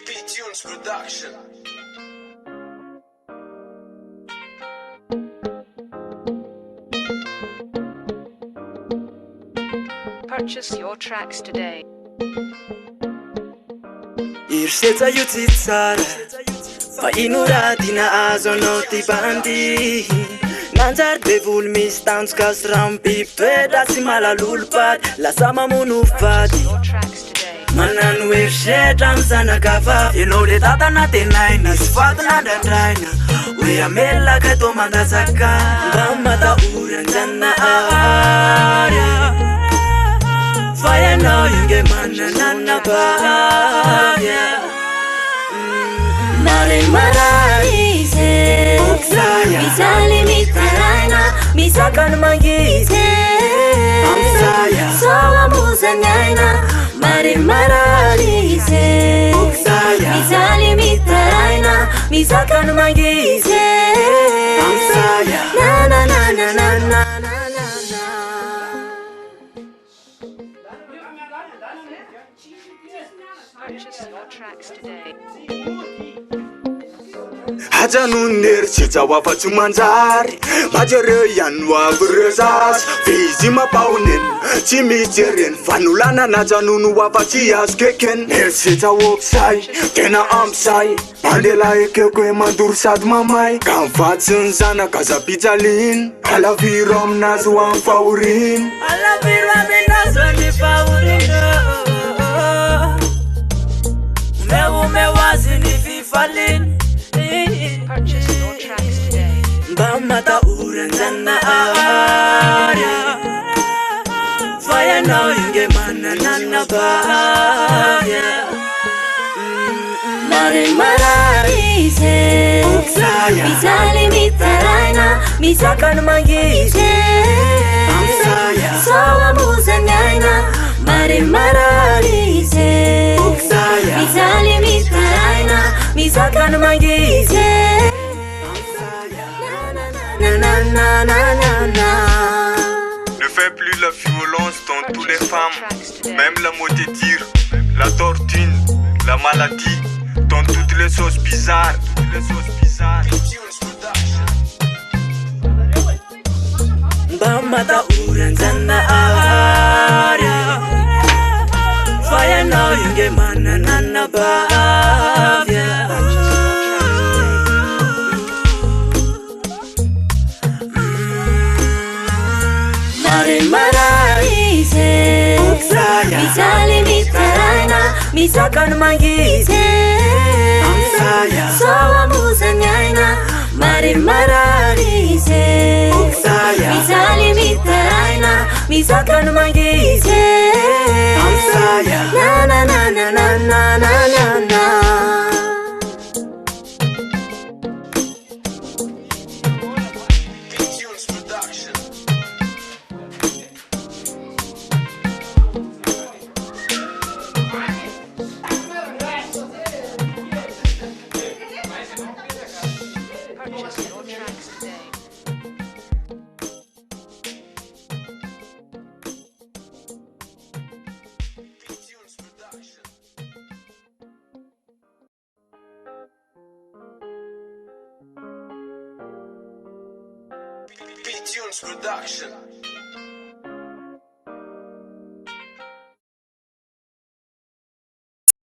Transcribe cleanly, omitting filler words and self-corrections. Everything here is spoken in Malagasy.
P-Tunes Production. Purchase your tracks today. Irsetsa io tsy tsara fa inoradina azo anao ty bandy nanjary bevolo misy tanjoka sy rambiby toetra tsy malalolo pady lasa mamono vady Your tracks today. manano eritreritra amy zanakavavy ianao le tatana tenaina sy fatona ndraindraina hoe amelaka to mandazaka mba matahory anjanona arya fa ianao inge mananana bavya Mare maraize Oksaya Misali mitaraina Misakan mangize Amsaya Soa muzanyaina Mare maraize Oksaya Misali mitaraina Misakan mangize Amsaya Na na na na na na na na Purchase your tracks today. hajanon'eritseritra ho afa-tsy manjary majereo ihany ho avy reo zazy vizy mampaoneny tsy mijereny vanolana najanono ho afa-tsy azo kekeny eritseritra oksay tena ampsay mandela ekeko hoe mandoro sady mamay ka mivatsy ny zanaka zapijaliny alaviro aminazy ho amin'ny fahoriny Alaviro aminazy ny fahorina umewazi ni fifalini Purchase your tracks today. mba matahory anjanona arya fa ianao inge mananana bavya Mare maraize Oksaya Misali mitaraina Misakan mangize Amsaya Soa muzanyaina Mare maraize Oksaya Misali mitaraina Misakan mangize Na na na na na na Ne fais plus la violence dans toutes les femmes, Tracks today. même la motétire, la tortue, la maladie, dans toutes les sauces bizarres, toutes les sauces bizarres. P-Tunes Production. mba matahory anjanona arya fa ianao inge mananana bavya Mare maraize Oksaya Misali mitaraina Misakan mangize Amsaya Soa muzanyaina Mare maraize Oksaya Misali mitaraina Misakan mangize Amsaya Na na na na na na na na na P-Tunes Production. Purchase your tracks today. P-Tunes Production. P-Tunes Production.